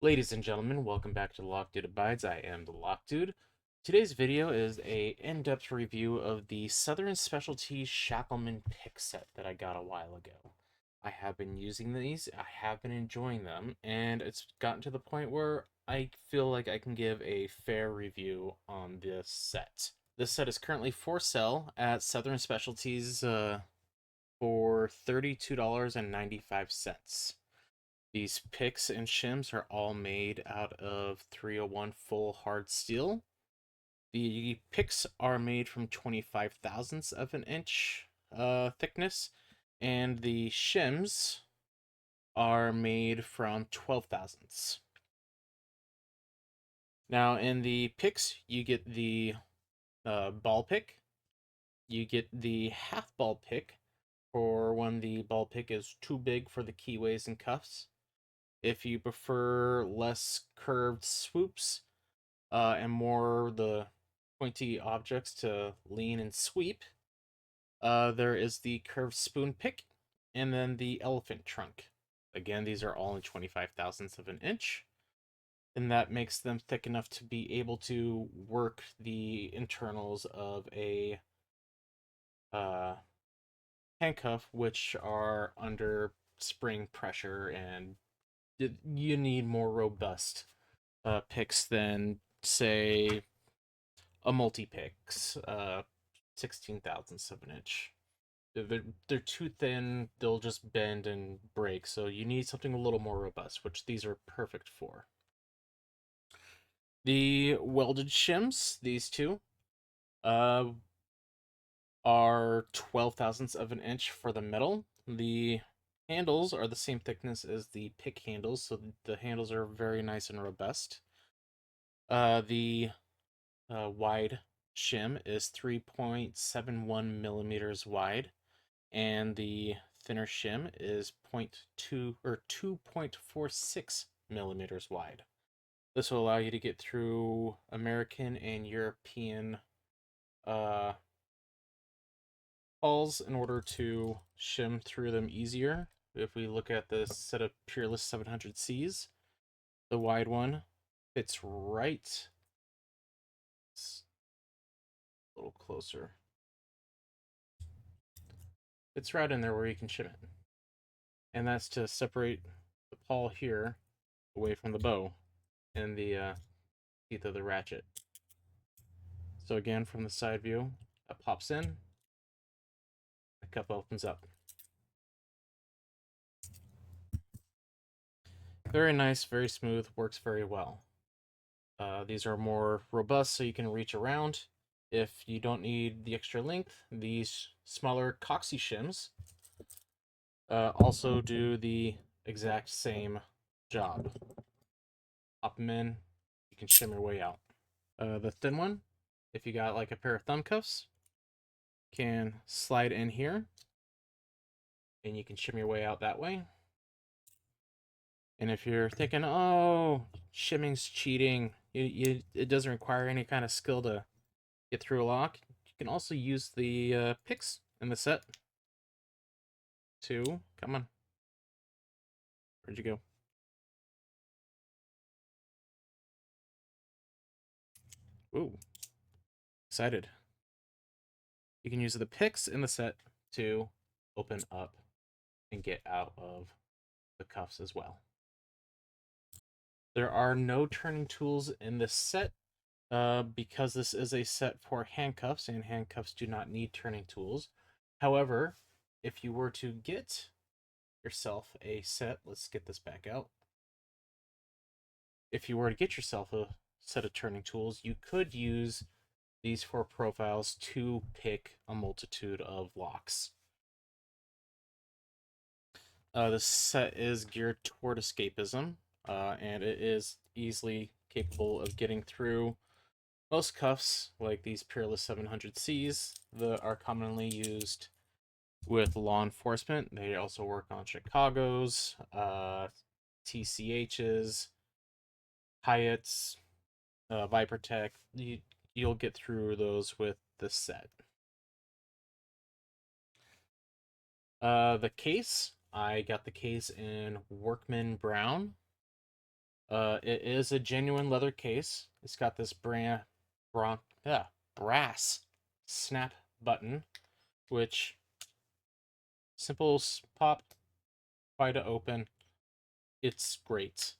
Ladies and gentlemen, welcome back to Lock Dude Abides. I am the Lock Dude. Today's video is a in-depth review of the Southern Specialty Shacklemen Pick Set that I got a while ago. I have been using these, I have been enjoying them, and it's gotten to the point where I feel like I can give a fair review on this set. This set is currently for sale at Southern Specialties for $32.95. These picks and shims are all made out of 301 full hard steel. The picks are made from 25 thousandths of an inch thickness, and the shims are made from 12 thousandths. Now, in the picks, you get the ball pick, you get the half ball pick for when the ball pick is too big for the keyways and cuffs. If you prefer less curved swoops and more the pointy objects to lean and sweep, there is the curved spoon pick and then the elephant trunk. Again, these are all in 25 thousandths of an inch, and that makes them thick enough to be able to work the internals of a uh, handcuff, which are under spring pressure, and you need more robust picks than, say, a multi-picks, 16 thousandths of an inch. They're too thin, they'll just bend and break, so you need something a little more robust, which these are perfect for. The welded shims, these two, uh, are 12 thousandths of an inch for the metal. The handles are the same thickness as the pick handles, so the handles are very nice and robust. The wide shim is 3.71 millimeters wide, and the thinner shim is 0.2 or 2.46 millimeters wide. This will allow you to get through American and European uh, hulls in order to shim through them easier. If we look at the set of Peerless 700Cs, the wide one fits right. It's a little closer. It's right in there where you can shim it. And that's to separate the pawl here away from the bow and the teeth of the ratchet. So again, from the side view, that pops in, the cup opens up. Very nice, very smooth, works very well. These are more robust, so you can reach around. If you don't need the extra length, these smaller coxy shims also do the exact same job. Pop them in, you can shim your way out. The thin one, if you got like a pair of thumb cuffs, can slide in here, and you can shim your way out that way. And if you're thinking, oh, shimming's cheating, it doesn't require any kind of skill to get through a lock, you can also use the picks in the set to, come on, where'd you go? Ooh, excited. You can use the picks in the set to open up and get out of the cuffs as well. There are no turning tools in this set because this is a set for handcuffs, and handcuffs do not need turning tools. However, if you were to get yourself a set, let's get this back out. If you were to get yourself a set of turning tools, you could use these four profiles to pick a multitude of locks. This set is geared toward escapism, and it is easily capable of getting through most cuffs, like these Peerless 700Cs, that are commonly used with law enforcement. They also work on Chicago's, TCH's, Hyatt's, Viper Tech. You'll get through those with this set. The case, I got the case in Workman Brown. It is a genuine leather case. It's got this brass snap button, which simple pop, pry to open. It's great.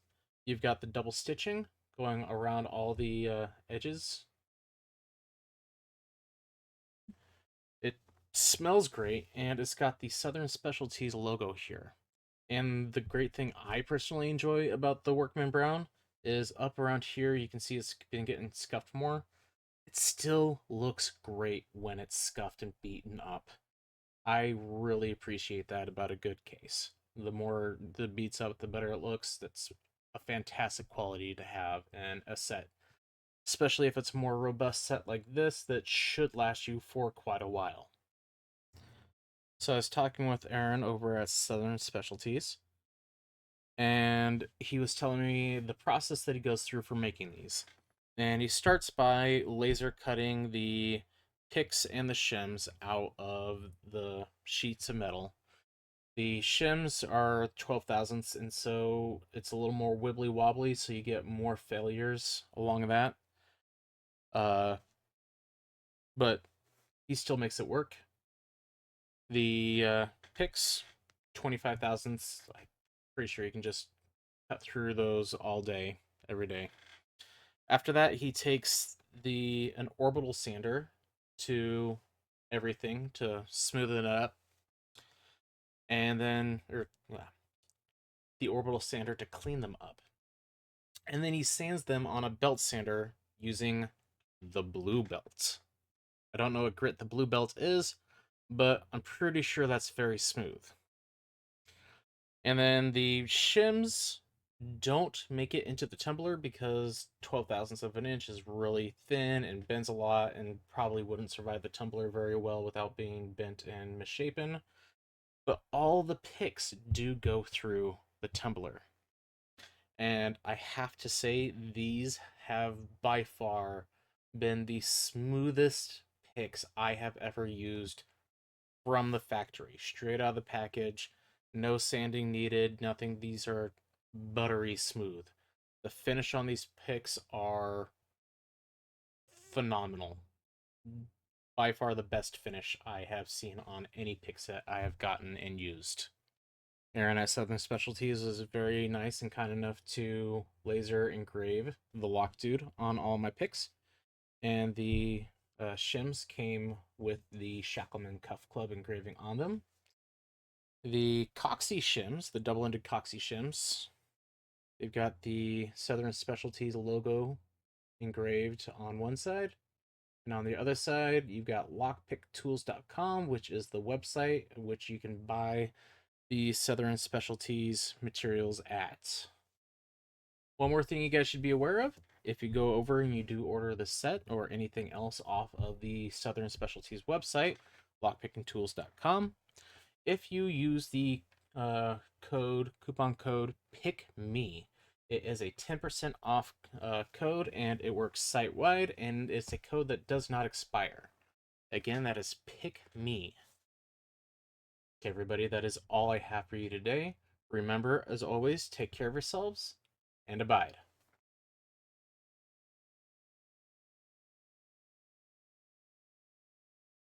You've got the double stitching going around all the edges. It smells great, and it's got the Southern Specialties logo here. And the great thing I personally enjoy about the Workman Brown is up around here, you can see it's been getting scuffed more. It still looks great when it's scuffed and beaten up. I really appreciate that about a good case. The more the beats up, the better it looks. That's a fantastic quality to have in a set, especially if it's a more robust set like this that should last you for quite a while. So I was talking with Aaron over at Southern Specialties, and he was telling me the process that he goes through for making these. And he starts by laser cutting the picks and the shims out of the sheets of metal. The shims are 12 thousandths, and so it's a little more wibbly wobbly, so you get more failures along that. Uh, but he still makes it work. The picks, 25 thousandths, I'm pretty sure you can just cut through those all day, every day. After that, he takes an orbital sander to everything to smoothen it up, and then the orbital sander to clean them up, and then he sands them on a belt sander using the blue belt. I don't know what grit the blue belt is, but I'm pretty sure that's very smooth. And then the shims don't make it into the tumbler because 12 thousandths of an inch is really thin and bends a lot and probably wouldn't survive the tumbler very well without being bent and misshapen. But all the picks do go through the tumbler. And I have to say, these have by far been the smoothest picks I have ever used from the factory, straight out of the package. No sanding needed, nothing. These are buttery smooth. The finish on these picks are phenomenal. By far the best finish I have seen on any pick set I have gotten and used. Aaron at Southern Specialties is very nice and kind enough to laser engrave the lock dude on all my picks. And the shims came with the Shacklemen Cuff Club engraving on them. The Coxie shims, the double-ended Coxie shims, they've got the Southern Specialties logo engraved on one side. And on the other side, you've got lockpicktools.com, which is the website which you can buy the Southern Specialties materials at. One more thing you guys should be aware of, if you go over and you do order the set or anything else off of the Southern Specialties website, lockpicktools.com, if you use the coupon code PICKME, it is a 10% off code, and it works site-wide, and it's a code that does not expire. Again, that is PICKME. Okay, everybody, that is all I have for you today. Remember, as always, take care of yourselves and abide.